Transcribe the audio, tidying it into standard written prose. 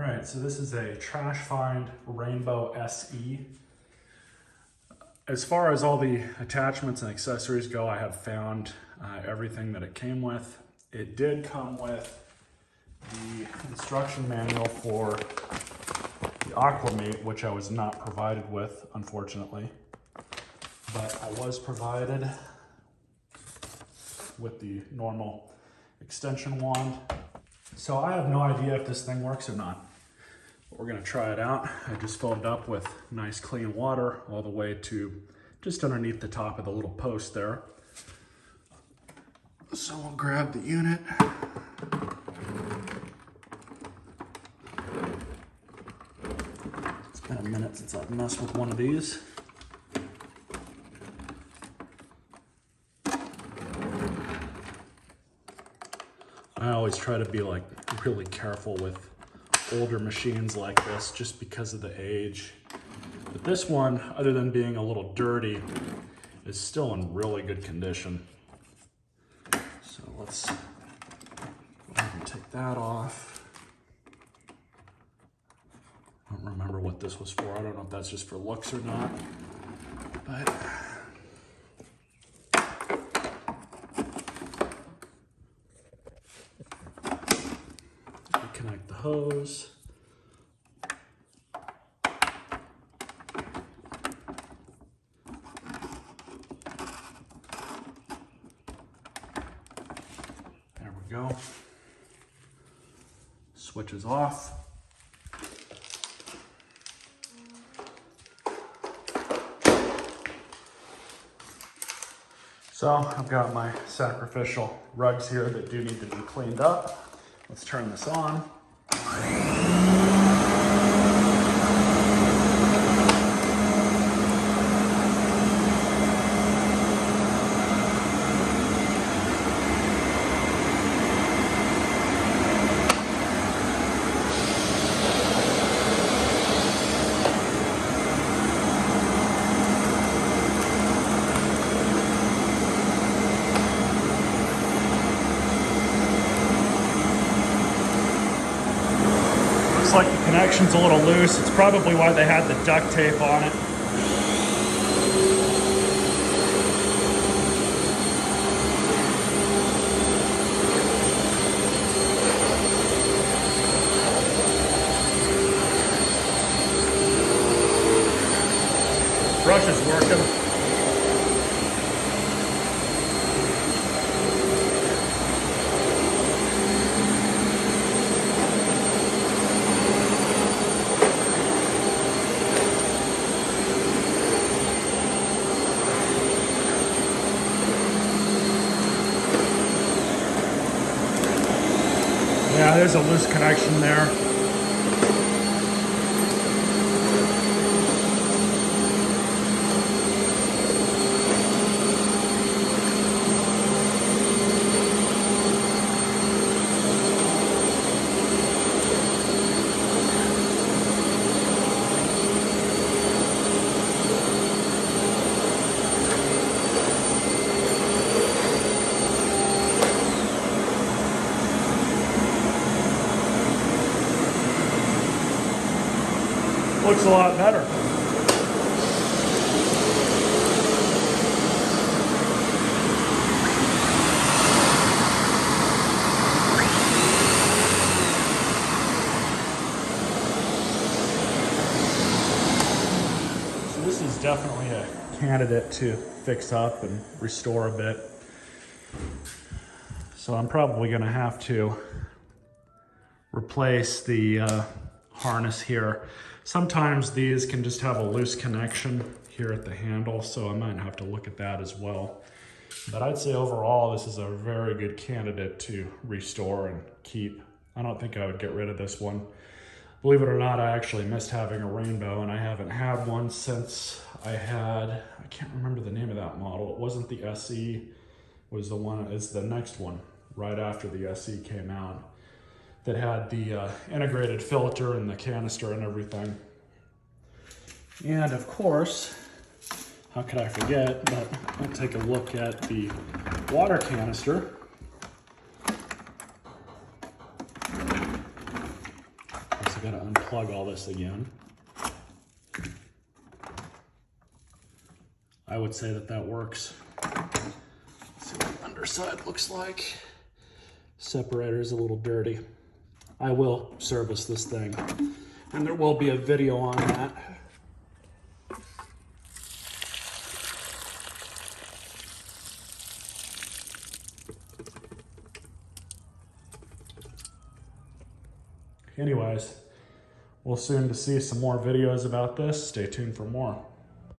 Alright, so this is a Trashfind Rainbow SE. As far as all the attachments and accessories go, I have found everything that it came with. It did come with the instruction manual for the Aquamate, which I was not provided with, unfortunately. But I was provided with the normal extension wand. So I have no idea if this thing works or not. But we're gonna try it out. I just filled it up with nice clean water all the way to just underneath the top of the little post there. So we'll grab the unit. It's been a minute since I've messed with one of these. I always try to be like really careful with older machines like this just because of the age. But this one, other than being a little dirty, is still in really good condition. So let's go ahead and take that off. I don't remember what this was for. I don't know if that's just for looks or not, but connect the hose. There we go. Switch is off. So I've got my sacrificial rugs here that do need to be cleaned up. Let's turn this on. Looks like the connection's a little loose. It's probably why they had the duct tape on it. Brush is working. Yeah, there's a loose connection there. Looks a lot better. So this is definitely a candidate to fix up and restore a bit. So I'm probably going to have to replace the harness here. Sometimes these can just have a loose connection here at the handle, so I might have to look at that as well. But I'd say overall, this is a very good candidate to restore and keep. I don't think I would get rid of this one. Believe it or not, I actually missed having a rainbow, and I haven't had one since I can't remember the name of that model. It wasn't the SE, was the one, it's the next one, right after the SE came out, that had the integrated filter and the canister and everything. And of course, how could I forget, but I'll take a look at the water canister. I gotta unplug all this again. I would say that that works. Let's see what the underside looks like. Separator's a little dirty. I will service this thing, and there will be a video on that. Anyways, we'll soon to see some more videos about this. Stay tuned for more.